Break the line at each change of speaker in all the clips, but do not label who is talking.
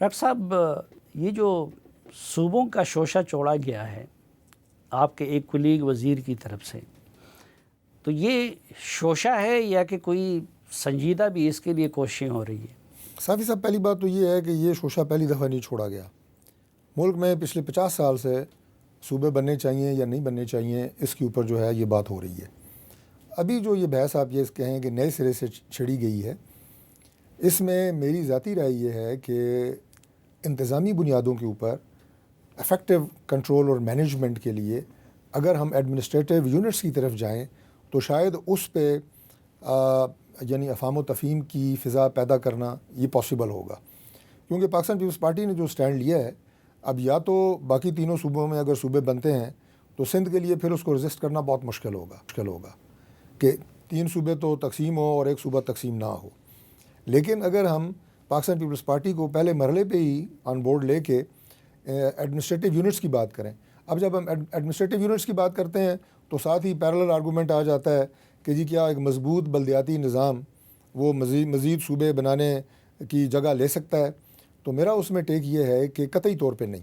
Doctor صاحب، یہ جو صوبوں کا شوشہ چھوڑا گیا ہے آپ کے ایک کلیگ وزیر کی طرف سے، تو یہ شوشہ ہے یا کہ کوئی سنجیدہ بھی اس کے لیے کوششیں ہو رہی ہیں؟
صافی صاحب، پہلی بات تو یہ ہے کہ یہ شوشہ پہلی دفعہ نہیں چھوڑا گیا. ملک میں پچھلے 50 سال سے صوبے بننے چاہیے یا نہیں بننے چاہیے، اس کے اوپر جو ہے یہ بات ہو رہی ہے. ابھی جو یہ بحث آپ یہ کہیں کہ نئے سرے سے چھڑی گئی ہے، اس میں میری ذاتی رائے یہ ہے کہ انتظامی بنیادوں کے اوپر افیکٹو کنٹرول اور مینجمنٹ کے لیے اگر ہم ایڈمنسٹریٹو یونٹس کی طرف جائیں تو شاید اس پہ یعنی افہام و تفہیم کی فضا پیدا کرنا یہ پاسبل ہوگا. کیونکہ پاکستان پیپلز پارٹی نے جو سٹینڈ لیا ہے، اب یا تو باقی تینوں صوبوں میں اگر صوبے بنتے ہیں تو سندھ کے لیے پھر اس کو رجسٹ کرنا بہت مشکل ہوگا کہ 3 صوبے تو تقسیم ہو اور ایک صوبہ تقسیم نہ ہو. لیکن اگر ہم پاکستان پیپلز پارٹی کو پہلے مرحلے پہ ہی آن بورڈ لے کے ایڈمنسٹریٹو یونٹس کی بات کریں، اب جب ہم ایڈمنسٹریٹو یونٹس کی بات کرتے ہیں تو ساتھ ہی پیرلل آرگومنٹ آ جاتا ہے کہ جی کیا ایک مضبوط بلدیاتی نظام وہ مزید صوبے بنانے کی جگہ لے سکتا ہے؟ تو میرا اس میں ٹیک یہ ہے کہ قطعی طور پہ نہیں.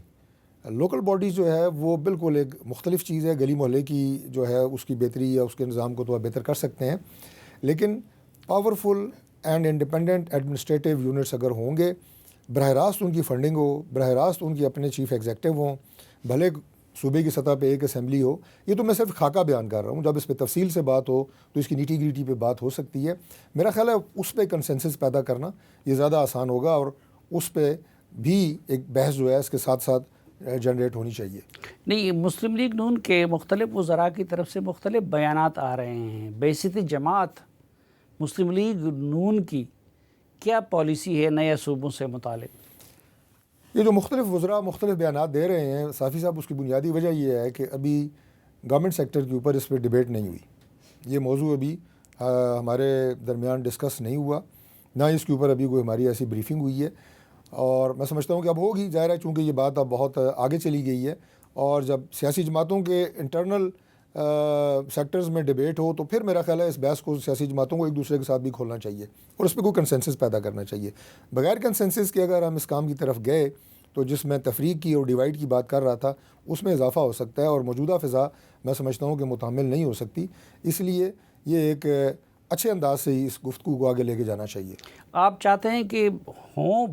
لوکل باڈیز جو ہے وہ بالکل ایک مختلف چیز ہے. گلی محلے کی جو ہے اس کی بہتری یا اس کے نظام کو تو آپ بہتر کر سکتے ہیں، لیکن powerful and independent administrative units اگر ہوں گے، براہ راست ان کی فنڈنگ ہو، براہ راست ان کی اپنے چیف ایگزیکٹو ہوں، بھلے صوبے کی سطح پہ ایک اسمبلی ہو. یہ تو میں صرف خاکہ بیان کر رہا ہوں، جب اس پہ تفصیل سے بات ہو تو اس کی نیٹی گریٹی پہ بات ہو سکتی ہے. میرا خیال ہے اس پہ کنسنسس پیدا کرنا یہ زیادہ آسان ہوگا، اور اس پہ بھی ایک بحث جو ہے اس کے ساتھ ساتھ جنریٹ ہونی چاہیے.
نہیں، مسلم لیگ نون کے مختلف وزراء کی طرف سے مختلف بیانات آ رہے ہیں. بعثت جماعت مسلم لیگ نون کی کیا پالیسی ہے نئے صوبوں سے متعلق؟
یہ جو مختلف وزراء مختلف بیانات دے رہے ہیں صافی صاحب، اس کی بنیادی وجہ یہ ہے کہ ابھی گورنمنٹ سیکٹر کے اوپر اس پہ ڈیبیٹ نہیں ہوئی. یہ موضوع ابھی ہمارے درمیان ڈسکس نہیں ہوا، نہ اس کے اوپر ابھی کوئی ہماری ایسی بریفنگ ہوئی ہے. اور میں سمجھتا ہوں کہ اب ہوگی، ظاہر ہے چونکہ یہ بات اب بہت آگے چلی گئی ہے، اور جب سیاسی جماعتوں کے انٹرنل سیکٹرز میں ڈیبیٹ ہو تو پھر میرا خیال ہے اس بحث کو سیاسی جماعتوں کو ایک دوسرے کے ساتھ بھی کھولنا چاہیے اور اس پہ کوئی کنسنسس پیدا کرنا چاہیے. بغیر کنسنسس کے اگر ہم اس کام کی طرف گئے تو جس میں تفریق کی اور ڈیوائڈ کی بات کر رہا تھا اس میں اضافہ ہو سکتا ہے، اور موجودہ فضا میں سمجھتا ہوں کہ متحمل نہیں ہو سکتی. اس لیے یہ ایک اچھے انداز سے ہی اس گفتگو کو آگے لے کے جانا چاہیے.
آپ چاہتے ہیں کہ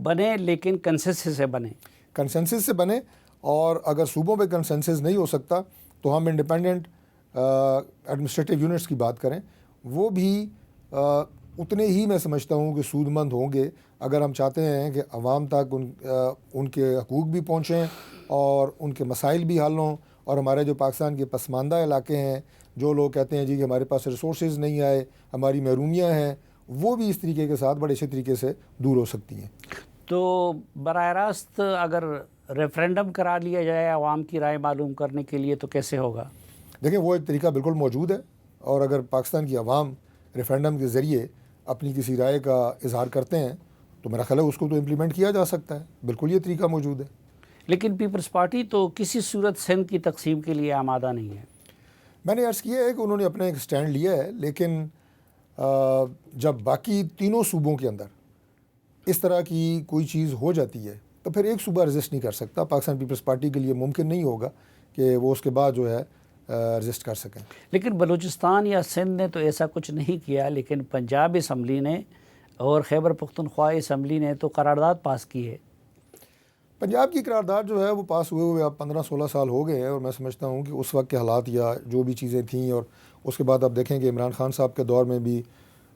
بنے لیکن کنسنسس سے بنے؟
کنسنسس سے بنے، اور اگر صوبوں پہ کنسنسس نہیں ہو سکتا تو ہم انڈیپینڈنٹ ایڈمنسٹریٹو یونٹس کی بات کریں. وہ بھی اتنے ہی میں سمجھتا ہوں کہ سود مند ہوں گے اگر ہم چاہتے ہیں کہ عوام تک ان کے حقوق بھی پہنچیں اور ان کے مسائل بھی حل ہوں، اور ہمارے جو پاکستان کے پسماندہ علاقے ہیں، جو لوگ کہتے ہیں جی کہ ہمارے پاس ریسورسز نہیں آئے، ہماری محرومیاں ہیں، وہ بھی اس طریقے کے ساتھ بڑے اچھے طریقے سے دور ہو سکتی ہیں.
تو براہ راست اگر ریفرینڈم کرا لیا جائے عوام کی رائے معلوم کرنے کے لیے تو کیسے ہوگا؟
دیکھیں، وہ ایک طریقہ بالکل موجود ہے، اور اگر پاکستان کی عوام ریفرینڈم کے ذریعے اپنی کسی رائے کا اظہار کرتے ہیں تو میرا خیال ہے اس کو تو امپلیمنٹ کیا جا سکتا ہے. بالکل یہ طریقہ موجود ہے.
لیکن پیپلز پارٹی تو کسی صورت سندھ کی تقسیم کے لیے آمادہ نہیں ہے.
میں نے عرض کیا ہے کہ انہوں نے اپنا ایک سٹینڈ لیا ہے، لیکن جب باقی تینوں صوبوں کے اندر اس طرح کی کوئی چیز ہو جاتی ہے تو پھر ایک صوبہ رجسٹ نہیں کر سکتا. پاکستان پیپلز پارٹی کے لیے ممکن نہیں ہوگا کہ وہ اس کے بعد جو ہے رجسٹ کر سکیں.
لیکن بلوچستان یا سندھ نے تو ایسا کچھ نہیں کیا، لیکن پنجاب اسمبلی نے اور خیبر پختونخوا اسمبلی نے تو قرارداد پاس کی ہے.
پنجاب کی قرارداد جو ہے وہ پاس ہوئے اب 15-16 سال ہو گئے ہیں، اور میں سمجھتا ہوں کہ اس وقت کے حالات یا جو بھی چیزیں تھیں، اور اس کے بعد آپ دیکھیں کہ عمران خان صاحب کے دور میں بھی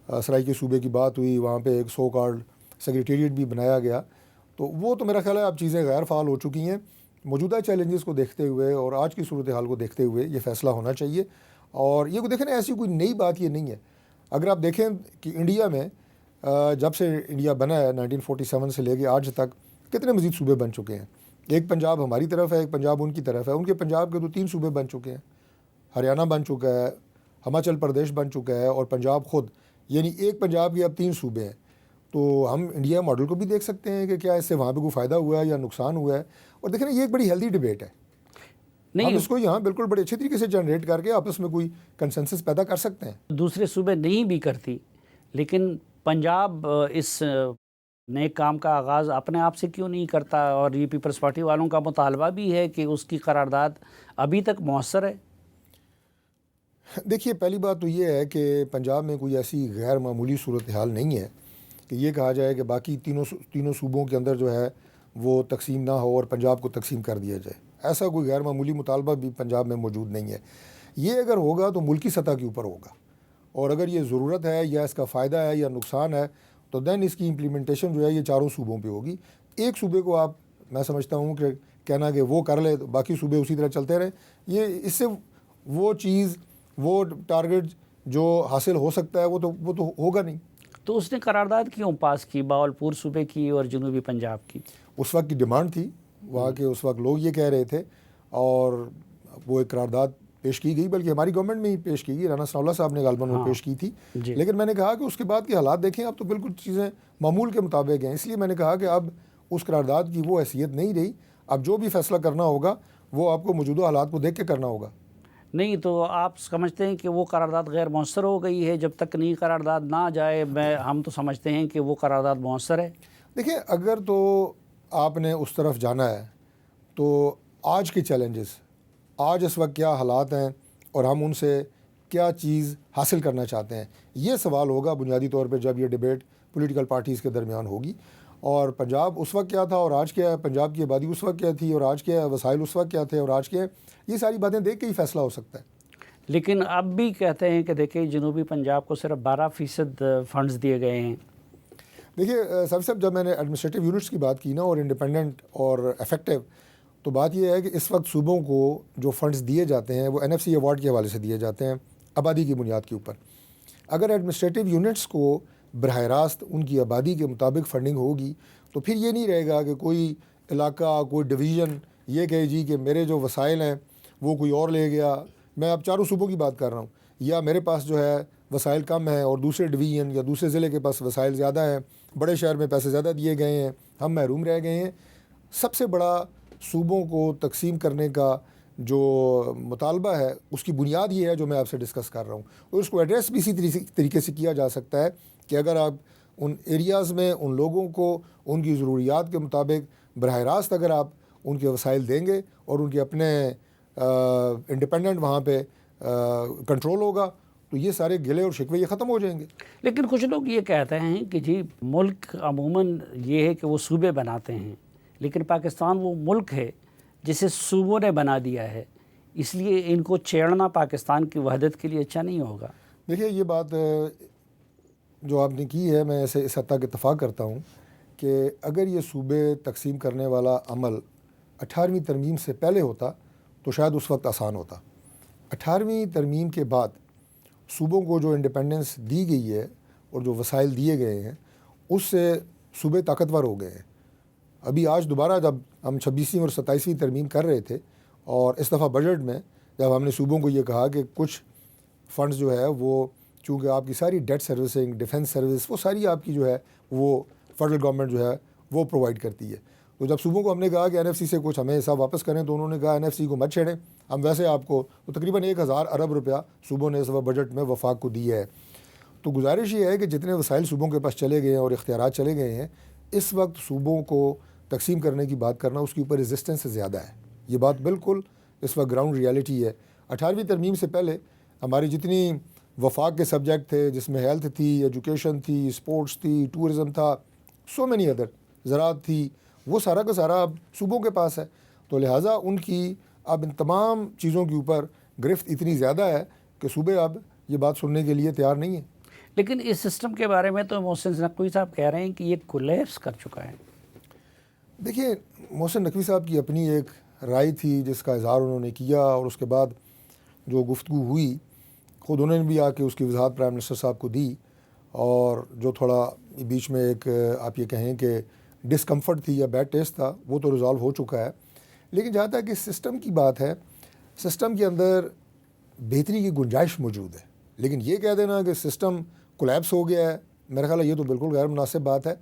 سرائیکی صوبے کی بات ہوئی، وہاں پہ ایک سو کارڈ سیکریٹریٹ بھی بنایا گیا. تو وہ تو میرا خیال ہے اب چیزیں غیر فعال ہو چکی ہیں. موجودہ چیلنجز کو دیکھتے ہوئے اور آج کی صورتحال کو دیکھتے ہوئے یہ فیصلہ ہونا چاہیے. اور یہ کو دیکھیں نا، ایسی کوئی نئی بات یہ نہیں ہے. اگر آپ دیکھیں کہ انڈیا میں جب سے انڈیا بنا ہے 1947 سے لے کے آج تک کتنے مزید صوبے بن چکے ہیں. ایک پنجاب ہماری طرف ہے، ایک پنجاب ان کی طرف ہے. ان کے پنجاب کے تو 3 صوبے بن چکے ہیں، ہریانہ بن چکا ہے، ہماچل پردیش بن چکا ہے، اور پنجاب خود، یعنی ایک پنجاب کے اب 3 صوبے ہیں. تو ہم انڈیا ماڈل کو بھی دیکھ سکتے ہیں کہ کیا اس سے وہاں پہ کوئی فائدہ ہوا ہے یا نقصان ہوا ہے. اور دیکھیں نا، یہ ایک بڑی ہیلدی ڈیبیٹ ہے. ہم اس کو یہاں بالکل بڑے اچھے طریقے سے جنریٹ کر کے آپس میں کوئی کنسنسس پیدا کر سکتے ہیں.
دوسرے صوبے نہیں بھی کرتی، لیکن پنجاب اس نئے کام کا آغاز اپنے آپ سے کیوں نہیں کرتا؟ اور یہ پیپلز پارٹی والوں کا مطالبہ بھی ہے کہ اس کی قرارداد ابھی تک مؤثر ہے۔
دیکھیے، پہلی بات تو یہ ہے کہ پنجاب میں کوئی ایسی غیر معمولی صورتحال نہیں ہے کہ یہ کہا جائے کہ باقی تینوں صوبوں کے اندر جو ہے وہ تقسیم نہ ہو اور پنجاب کو تقسیم کر دیا جائے۔ ایسا کوئی غیر معمولی مطالبہ بھی پنجاب میں موجود نہیں ہے۔ یہ اگر ہوگا تو ملکی سطح کے اوپر ہوگا، اور اگر یہ ضرورت ہے یا اس کا فائدہ ہے یا نقصان ہے تو دین اس کی امپلیمنٹیشن جو ہے یہ چاروں صوبوں پہ ہوگی۔ ایک صوبے کو آپ، میں سمجھتا ہوں کہ کہنا کہ وہ کر لے تو باقی صوبے اسی طرح چلتے رہیں، یہ اس سے وہ چیز، وہ ٹارگٹ جو حاصل ہو سکتا ہے وہ تو ہوگا نہیں۔
تو اس نے قرارداد کیوں پاس کی باولپور صوبے کی اور جنوبی پنجاب کی؟
اس وقت کی ڈیمانڈ تھی وہاں کے، اس وقت لوگ یہ کہہ رہے تھے، اور وہ ایک قرارداد پیش کی گئی، بلکہ ہماری گورنمنٹ میں ہی پیش کی گئی، رانا ثناء اللہ صاحب نے غالباً وہ پیش کی تھی۔ لیکن میں نے کہا کہ اس کے بعد کے حالات دیکھیں، اب تو بالکل چیزیں معمول کے مطابق ہیں، اس لیے میں نے کہا کہ اب اس قرارداد کی وہ حیثیت نہیں رہی۔ اب جو بھی فیصلہ کرنا ہوگا وہ آپ کو موجودہ حالات کو دیکھ کے کرنا ہوگا۔
نہیں تو آپ سمجھتے ہیں کہ وہ قرارداد غیر مؤثر ہو گئی ہے؟ جب تک نئی قرارداد نہ جائے ہم تو سمجھتے ہیں کہ وہ قرارداد مؤثر ہے۔
دیکھیں، اگر تو آپ نے اس طرف جانا ہے تو آج کے چیلنجز، آج اس وقت کیا حالات ہیں اور ہم ان سے کیا چیز حاصل کرنا چاہتے ہیں، یہ سوال ہوگا بنیادی طور پہ جب یہ ڈیبیٹ پولیٹیکل پارٹیز کے درمیان ہوگی۔ اور پنجاب اس وقت کیا تھا اور آج کیا ہے، پنجاب کی آبادی اس وقت کیا تھی اور آج کیا ہے، وسائل اس وقت کیا تھے اور آج کیا ہے، یہ ساری باتیں دیکھ کے ہی فیصلہ ہو سکتا ہے۔
لیکن اب بھی کہتے ہیں کہ دیکھیں جنوبی پنجاب کو صرف 12% فنڈز دیے گئے ہیں۔
دیکھیے، سب سے جب میں نے ایڈمنسٹریٹو یونٹس کی بات کی نا، اور انڈیپینڈنٹ اور افیکٹو، تو بات یہ ہے کہ اس وقت صوبوں کو جو فنڈز دیے جاتے ہیں وہ NFC ایوارڈ کے حوالے سے دیے جاتے ہیں، آبادی کی بنیاد کے اوپر۔ اگر ایڈمنسٹریٹو یونٹس کو براہ راست ان کی آبادی کے مطابق فنڈنگ ہوگی تو پھر یہ نہیں رہے گا کہ کوئی علاقہ، کوئی ڈویژن یہ کہے جی کہ میرے جو وسائل ہیں وہ کوئی اور لے گیا۔ میں اب چاروں صوبوں کی بات کر رہا ہوں، یا میرے پاس جو ہے وسائل کم ہیں اور دوسرے ڈویژن یا دوسرے ضلع کے پاس وسائل زیادہ ہیں، بڑے شہر میں پیسے زیادہ دیے گئے ہیں، ہم محروم رہ گئے ہیں۔ سب سے بڑا صوبوں کو تقسیم کرنے کا جو مطالبہ ہے اس کی بنیاد یہ ہے جو میں آپ سے ڈسکس کر رہا ہوں، اور اس کو ایڈریس بھی اسی طریقے سے کیا جا سکتا ہے کہ اگر آپ ان ایریاز میں ان لوگوں کو ان کی ضروریات کے مطابق براہ راست اگر آپ ان کے وسائل دیں گے اور ان کے اپنے انڈیپینڈنٹ وہاں پہ کنٹرول ہوگا تو یہ سارے گلے اور شکوے یہ ختم ہو جائیں گے۔
لیکن کچھ لوگ یہ کہتے ہیں کہ جی ملک عموماً یہ ہے کہ وہ صوبے بناتے ہیں، لیکن پاکستان وہ ملک ہے جسے صوبوں نے بنا دیا ہے، اس لیے ان کو چھیڑنا پاکستان کی وحدت کے لیے اچھا نہیں ہوگا۔
دیکھیے، یہ بات جو آپ نے کی ہے میں اسے اس حد تک اتفاق کرتا ہوں کہ اگر یہ صوبے تقسیم کرنے والا عمل 18ویں ترمیم سے پہلے ہوتا تو شاید اس وقت آسان ہوتا۔ 18ویں ترمیم کے بعد صوبوں کو جو انڈیپینڈنس دی گئی ہے اور جو وسائل دیے گئے ہیں اس سے صوبے طاقتور ہو گئے ہیں۔ ابھی آج دوبارہ جب ہم 26ویں اور 27ویں ترمیم کر رہے تھے اور اس دفعہ بجٹ میں جب ہم نے صوبوں کو یہ کہا کہ کچھ فنڈز جو ہے وہ چونکہ آپ کی ساری ڈیٹ سروسنگ، ڈیفنس سروس، وہ ساری آپ کی جو ہے وہ فیڈرل گورنمنٹ جو ہے وہ پرووائڈ کرتی ہے، تو جب صوبوں کو ہم نے کہا کہ NFC سے کچھ ہمیں حصہ واپس کریں تو انہوں نے کہا NFC کو مت چھیڑیں، ہم ویسے آپ کو، تو تقریباً 1000 ارب روپیہ صوبوں نے اس وقت بجٹ میں وفاق کو دیا ہے۔ تو گزارش یہ ہے کہ جتنے وسائل صوبوں کے پاس چلے گئے ہیں اور اختیارات چلے گئے ہیں، اس وقت صوبوں کو تقسیم کرنے کی بات کرنا اس کے اوپر ریزسٹنس زیادہ ہے۔ یہ بات بالکل اس وقت گراؤنڈ ریالٹی ہے۔ 18ویں ترمیم سے پہلے ہماری جتنی وفاق کے سبجیکٹ تھے جس میں ہیلتھ تھی، ایجوکیشن تھی، اسپورٹس تھی، ٹورزم تھا، سو مینی ادر، زراعت تھی، وہ سارا کا سارا اب صوبوں کے پاس ہے، تو لہٰذا ان کی اب ان تمام چیزوں کے اوپر گرفت اتنی زیادہ ہے کہ صوبے اب یہ بات سننے کے لیے تیار نہیں ہیں۔
لیکن اس سسٹم کے بارے میں تو محسن نقوی صاحب کہہ رہے ہیں کہ یہ کولیپس کر چکا ہے۔
دیکھیے، محسن نقوی صاحب کی اپنی ایک رائے تھی جس کا اظہار انہوں نے کیا، اور اس کے بعد جو گفتگو ہوئی خود انہوں نے بھی آ کے اس کی وضاحت پرائم منسٹر صاحب کو دی، اور جو تھوڑا بیچ میں ایک آپ یہ کہیں کہ ڈسکمفرٹ تھی یا بیڈ ٹیسٹ تھا وہ تو ریزالو ہو چکا ہے۔ لیکن جہاں تک کہ سسٹم کی بات ہے، سسٹم کے اندر بہتری کی گنجائش موجود ہے، لیکن یہ کہہ دینا کہ سسٹم کولیپس ہو گیا ہے، میرا خیال ہے یہ تو بالکل غیر مناسب بات ہے۔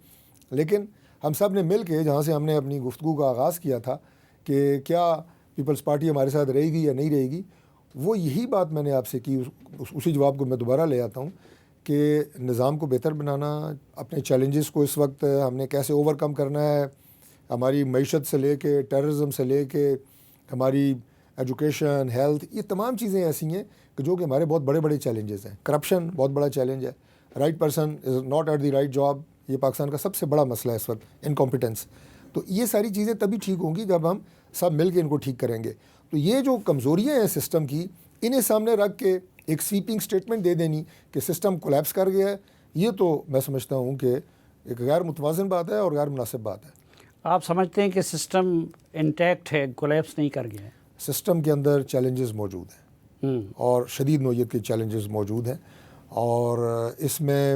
لیکن ہم سب نے مل کے، جہاں سے ہم نے اپنی گفتگو کا آغاز کیا تھا کہ کیا پیپلز پارٹی ہمارے ساتھ رہے گی یا نہیں رہے گی، وہ یہی بات میں نے آپ سے کی، اسی جواب کو میں دوبارہ لے آتا ہوں کہ نظام کو بہتر بنانا، اپنے چیلنجز کو اس وقت ہم نے کیسے اوور کم کرنا ہے، ہماری معیشت سے لے کے ٹیررزم سے لے کے ہماری ایجوکیشن، ہیلتھ، یہ تمام چیزیں ایسی ہیں کہ جو کہ ہمارے بہت بڑے بڑے چیلنجز ہیں. کرپشن بہت بڑا چیلنج ہے. Right person is not at the right job, یہ پاکستان کا سب سے بڑا مسئلہ ہے اس وقت، انکمپیٹنس. تو یہ ساری چیزیں تبھی ٹھیک ہوں گی جب ہم سب مل کے ان کو ٹھیک کریں گے. تو یہ جو کمزوریاں ہیں سسٹم کی، انہیں سامنے رکھ کے ایک سویپنگ سٹیٹمنٹ دے دینی کہ سسٹم کولیپس کر گیا ہے، یہ تو میں سمجھتا ہوں کہ ایک غیر متوازن بات ہے اور غیر مناسب بات ہے.
آپ سمجھتے ہیں کہ سسٹم انٹیکٹ ہے، کولیپس نہیں کر گیا ہے؟
سسٹم کے اندر چیلنجز موجود ہیں اور شدید نوعیت کے چیلنجز موجود ہیں، اور اس میں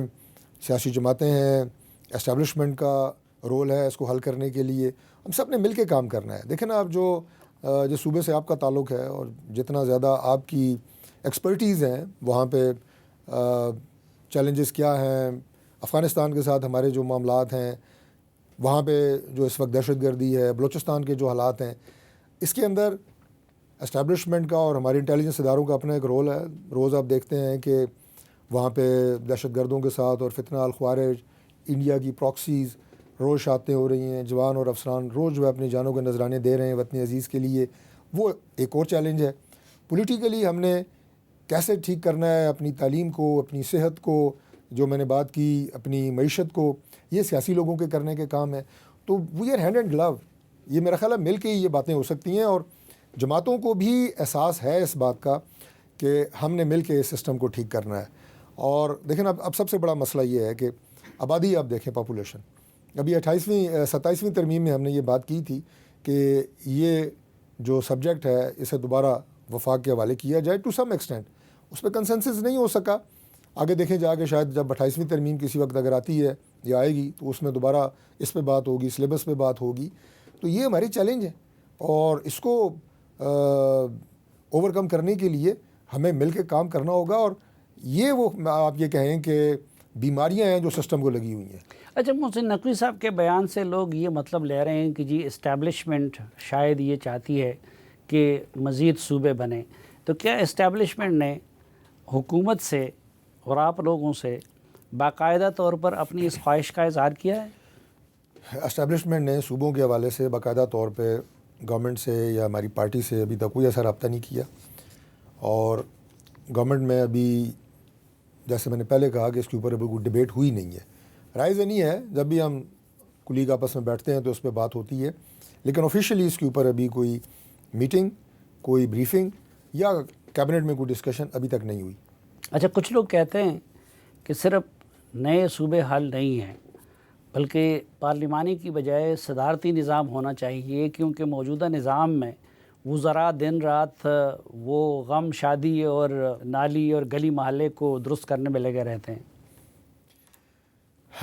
سیاسی جماعتیں ہیں، اسٹیبلشمنٹ کا رول ہے اس کو حل کرنے کے لیے. ہم سب نے مل کے کام کرنا ہے. دیکھیں نا، آپ جس صوبے سے آپ کا تعلق ہے اور جتنا زیادہ آپ کی ایکسپرٹیز ہیں وہاں پہ چیلنجز کیا ہیں، افغانستان کے ساتھ ہمارے جو معاملات ہیں، وہاں پہ جو اس وقت دہشت گردی ہے، بلوچستان کے جو حالات ہیں، اس کے اندر اسٹیبلشمنٹ کا اور ہمارے انٹیلیجنس اداروں کا اپنا ایک رول ہے. روز آپ دیکھتے ہیں کہ وہاں پہ دہشت گردوں کے ساتھ اور فتنہ الخوارج، انڈیا کی پراکسیز روز شاتیں ہو رہی ہیں، جوان اور افسران روز جو ہے اپنی جانوں کے نذرانے دے رہے ہیں وطن عزیز کے لیے. وہ ایک اور چیلنج ہے. پولیٹیکلی ہم نے کیسے ٹھیک کرنا ہے اپنی تعلیم کو، اپنی صحت کو، جو میں نے بات کی، اپنی معیشت کو، یہ سیاسی لوگوں کے کرنے کے کام ہے. تو وی آر ہینڈ اینڈ گلو. یہ میرا خیال ہے مل کے یہ باتیں ہو سکتی ہیں، اور جماعتوں کو بھی احساس ہے اس بات کا کہ ہم نے مل کے اس سسٹم کو ٹھیک کرنا ہے. اور دیکھیں نا، اب سب سے بڑا مسئلہ یہ ہے کہ آبادی، آپ دیکھیں پاپولیشن، ابھی 27ویں ترمیم میں ہم نے یہ بات کی تھی کہ یہ جو سبجیکٹ ہے اسے دوبارہ وفاق کے حوالے کیا جائے. ٹو سم ایکسٹینٹ اس پہ کنسنسس نہیں ہو سکا. آگے دیکھیں جا کے شاید جب 28ویں ترمیم کسی وقت اگر آتی ہے یا آئے گی تو اس میں دوبارہ اس پہ بات ہوگی، سلیبس پہ بات ہوگی. تو یہ ہماری چیلنج ہے، اور اس کو اوور کم کرنے کے لیے ہمیں مل کے کام کرنا ہوگا. اور یہ وہ آپ یہ کہیں کہ بیماریاں ہیں جو سسٹم کو لگی ہوئی ہیں.
اچھا، محسن نقوی صاحب کے بیان سے لوگ یہ مطلب لے رہے ہیں کہ جی اسٹیبلشمنٹ شاید یہ چاہتی ہے کہ مزید صوبے بنے. تو کیا اسٹیبلشمنٹ نے حکومت سے اور آپ لوگوں سے باقاعدہ طور پر اپنی اس خواہش کا اظہار کیا ہے؟
اسٹیبلشمنٹ نے صوبوں کے حوالے سے باقاعدہ طور پہ گورنمنٹ سے یا ہماری پارٹی سے ابھی تک کوئی ایسا رابطہ نہیں کیا. اور گورنمنٹ میں ابھی، جیسے میں نے پہلے کہا کہ اس کے اوپر ابھی کوئی ڈبیٹ ہوئی نہیں ہے. رائز نہیں ہے، جب بھی ہم کلیگ آپس میں بیٹھتے ہیں تو اس پہ بات ہوتی ہے، لیکن آفیشیلی اس کے اوپر ابھی کوئی میٹنگ، کوئی بریفنگ یا کیبنٹ میں کوئی ڈسکشن ابھی تک نہیں ہوئی.
اچھا، کچھ لوگ کہتے ہیں کہ صرف نئے صوبے حل نہیں ہیں، بلکہ پارلیمانی کی بجائے صدارتی نظام ہونا چاہیے، کیونکہ موجودہ نظام میں وزراء دن رات وہ غم، شادی اور نالی اور گلی محلے کو درست کرنے میں لگے رہتے ہیں.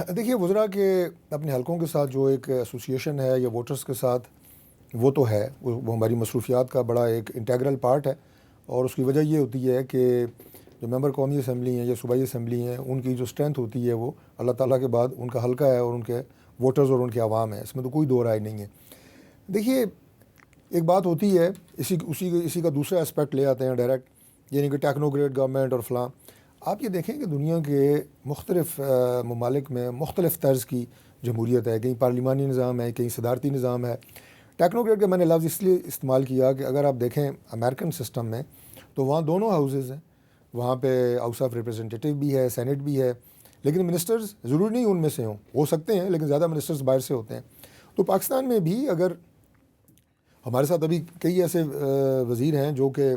دیکھیے، وزراء کے اپنے حلقوں کے ساتھ جو ایک ایسوسیشن ہے یا ووٹرز کے ساتھ، وہ تو ہے، وہ ہماری مصروفیات کا بڑا ایک انٹیگرل پارٹ ہے. اور اس کی وجہ یہ ہوتی ہے کہ جو ممبر قومی اسمبلی ہیں یا صوبائی اسمبلی ہیں، ان کی جو اسٹرینتھ ہوتی ہے وہ اللہ تعالیٰ کے بعد ان کا حلقہ ہے اور ان کے ووٹرز اور ان کے عوام ہیں. اس میں تو کوئی دو رائے نہیں ہے. دیکھیے، ایک بات ہوتی ہے، اسی کا دوسرا اسپیکٹ لے آتے ہیں ڈائریکٹ، یعنی کہ ٹیکنوکریٹ گورنمنٹ اور فلاں. آپ یہ دیکھیں کہ دنیا کے مختلف ممالک میں مختلف طرز کی جمہوریت ہے. کہیں پارلیمانی نظام ہے، کہیں صدارتی نظام ہے. ٹیکنوکریٹ کا میں نے لفظ اس لیے استعمال کیا کہ اگر آپ دیکھیں امریکن سسٹم میں تو وہاں دونوں ہاؤسز ہیں. وہاں پہ ہاؤس آف ریپرزنٹیٹیو بھی ہے، سینٹ بھی ہے، لیکن منسٹرز ضروری نہیں ان میں سے ہو سکتے ہیں، لیکن زیادہ منسٹرز باہر سے ہوتے ہیں. تو پاکستان میں بھی اگر ہمارے ساتھ ابھی کئی ایسے وزیر ہیں جو کہ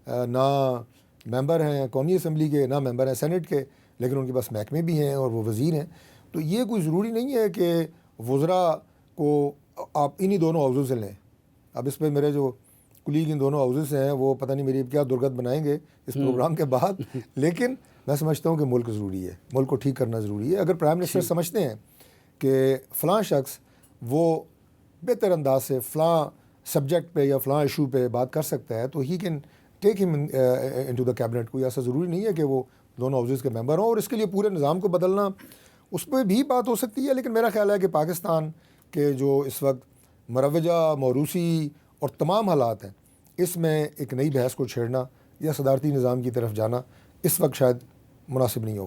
نہ ممبر ہیں قومی اسمبلی کے، نہ ممبر ہیں سینٹ کے، لیکن ان کے پاس محکمے بھی ہیں اور وہ وزیر ہیں. تو یہ کوئی ضروری نہیں ہے کہ وزراء کو آپ انہی دونوں ہاؤسز سے لیں. اب اس پہ میرے جو کلیگ ان دونوں ہاؤسز سے ہیں وہ پتہ نہیں میری کیا درگت بنائیں گے اس پروگرام کے بعد، لیکن میں سمجھتا ہوں کہ ملک ضروری ہے، ملک کو ٹھیک کرنا ضروری ہے. اگر پرائم منسٹر سمجھتے ہیں کہ فلاں شخص وہ بہتر انداز سے فلاں سبجیکٹ پہ یا فلاں ایشو پہ بات کر سکتا ہے تو ہی کین ٹیک ہم انٹو دا کیبنٹ. کوئی ایسا ضروری نہیں ہے کہ وہ دونوں ہاؤسز کے ممبر ہوں، اور اس کے لیے پورے نظام کو بدلنا اس پہ بھی بات ہو سکتی ہے. لیکن میرا خیال ہے کہ پاکستان کے جو اس وقت مروجہ، موروثی اور تمام حالات ہیں، اس میں ایک نئی بحث کو چھیڑنا یا صدارتی نظام کی طرف جانا اس وقت شاید مناسب نہیں ہوگا.